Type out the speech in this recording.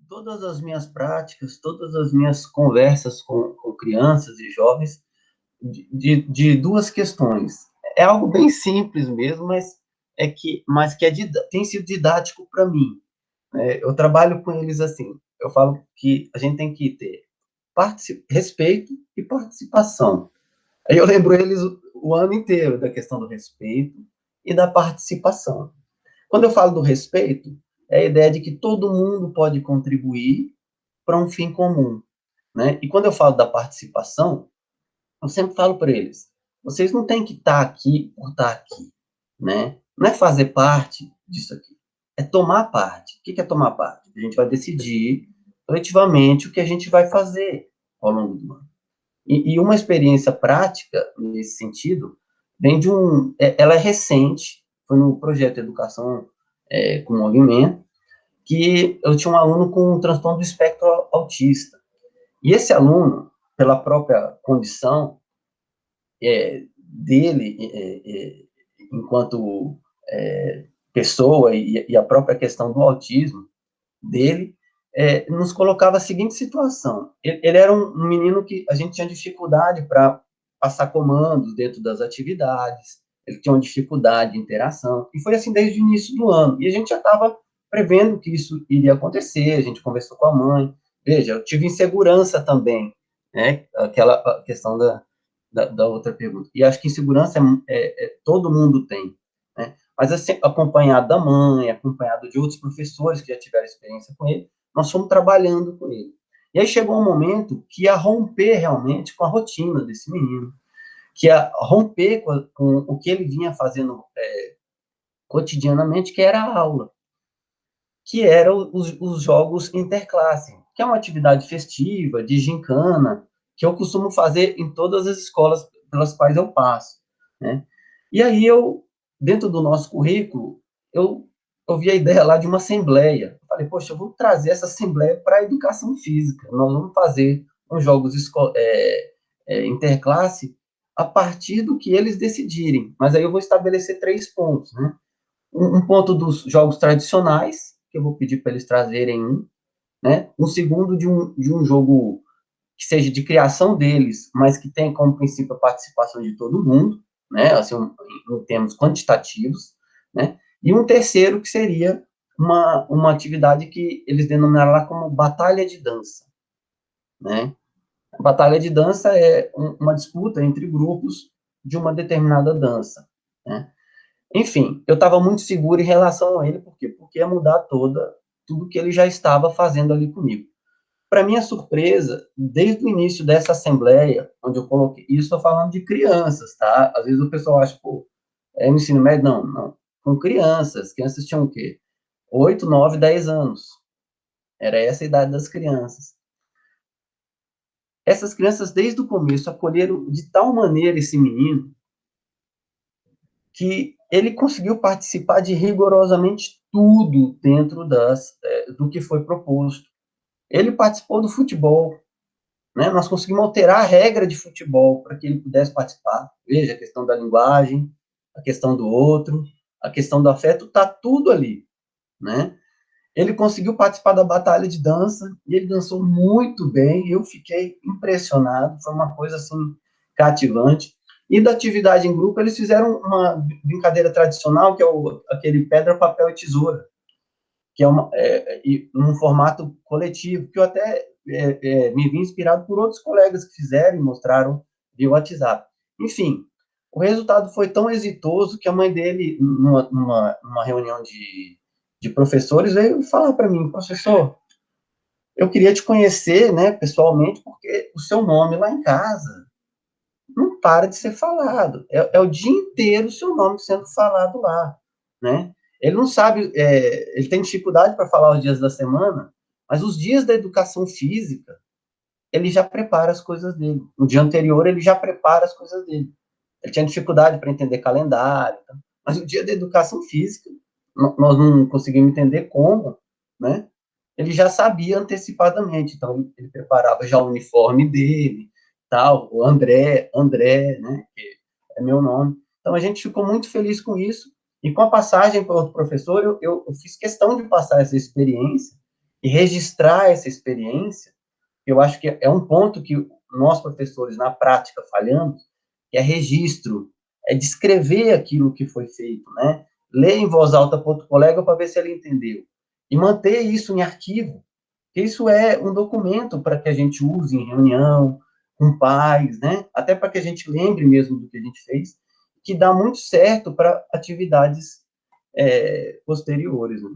todas as minhas práticas, todas as minhas conversas com crianças e jovens, de duas questões. É algo bem simples mesmo, mas que tem sido didático para mim. Eu trabalho com eles assim. Eu falo que a gente tem que ter respeito e participação. Aí eu lembro eles o ano inteiro da questão do respeito e da participação. Quando eu falo do respeito, é a ideia de que todo mundo pode contribuir para um fim comum, né? E quando eu falo da participação, eu sempre falo para eles, vocês não têm que estar aqui por estar aqui, né? Não é fazer parte disso aqui, é tomar parte. O que é tomar parte? A gente vai decidir coletivamente o que a gente vai fazer ao longo do ano. E uma experiência prática nesse sentido vem ela é recente, foi no projeto Educação com Movimento, que eu tinha um aluno com um transtorno do espectro autista. E esse aluno, pela própria condição dele, enquanto pessoa, e a própria questão do autismo dele, nos colocava a seguinte situação. Ele era um menino que a gente tinha dificuldade para passar comandos dentro das atividades, ele tinha uma dificuldade de interação, e foi assim desde o início do ano. E a gente já estava prevendo que isso iria acontecer, a gente conversou com a mãe. Veja, eu tive insegurança também, né? Aquela questão da outra pergunta. E acho que insegurança todo mundo tem, né? Mas assim, acompanhado da mãe, acompanhado de outros professores que já tiveram experiência com ele, nós fomos trabalhando com ele. E aí chegou um momento que ia romper realmente com a rotina desse menino, que ia romper com o que ele vinha fazendo cotidianamente, que era a aula, que eram os jogos interclasse, que é uma atividade festiva, de gincana, que eu costumo fazer em todas as escolas pelas quais eu passo, né? E aí dentro do nosso currículo, eu, eu vi a ideia lá de uma assembleia. Eu falei, poxa, eu vou trazer essa assembleia para a educação física. Nós vamos fazer uns jogos interclasse a partir do que eles decidirem. Mas aí eu vou estabelecer 3 pontos, né? Um ponto dos jogos tradicionais, que eu vou pedir para eles trazerem né? Um segundo de um jogo que seja de criação deles, mas que tenha como princípio a participação de todo mundo, né? Assim, em termos quantitativos, né? E um terceiro que seria uma atividade que eles denominaram lá como batalha de dança, né? A batalha de dança é uma disputa entre grupos de uma determinada dança, né? Enfim, eu estava muito seguro em relação a ele, por quê? Porque ia mudar tudo que ele já estava fazendo ali comigo. Para minha surpresa, desde o início dessa assembleia, onde eu coloquei, isso estou falando de crianças, tá? Às vezes o pessoal acha, pô, é no ensino médio? Não, não. Com crianças tinham o quê? 8, 9, 10 anos. Era essa a idade das crianças. Essas crianças, desde o começo, acolheram de tal maneira esse menino que ele conseguiu participar de rigorosamente tudo dentro do que foi proposto. Ele participou do futebol, né? Nós conseguimos alterar a regra de futebol para que ele pudesse participar. Veja, a questão da linguagem, a questão do outro, a questão do afeto, está tudo ali, né? Ele conseguiu participar da batalha de dança e ele dançou muito bem. Eu fiquei impressionado, foi uma coisa assim cativante. E da atividade em grupo, eles fizeram uma brincadeira tradicional, que é aquele pedra, papel e tesoura, que é um formato coletivo, que eu até me vi inspirado por outros colegas que fizeram e mostraram via WhatsApp. Enfim, o resultado foi tão exitoso que a mãe dele, numa reunião de professores, veio falar para mim, professor, eu queria te conhecer, né, pessoalmente, porque o seu nome lá em casa não para de ser falado. É o dia inteiro o seu nome sendo falado lá, né? Ele não sabe, ele tem dificuldade para falar os dias da semana, mas os dias da educação física, ele já prepara as coisas dele. No dia anterior, ele já prepara as coisas dele. Ele tinha dificuldade para entender calendário, tá? Mas o dia da educação física, nós não conseguimos entender como, né? Ele já sabia antecipadamente, então ele preparava já o uniforme dele, tal, o André, né, que é meu nome. Então a gente ficou muito feliz com isso, e com a passagem para outro professor, eu fiz questão de passar essa experiência, e registrar essa experiência. Eu acho que é um ponto que nós, professores, na prática, falhamos, que é registro, é descrever aquilo que foi feito, né? Ler em voz alta para outro colega para ver se ele entendeu. E manter isso em arquivo, que isso é um documento para que a gente use em reunião, com pais, né? Até para que a gente lembre mesmo do que a gente fez, que dá muito certo para atividades posteriores. Né?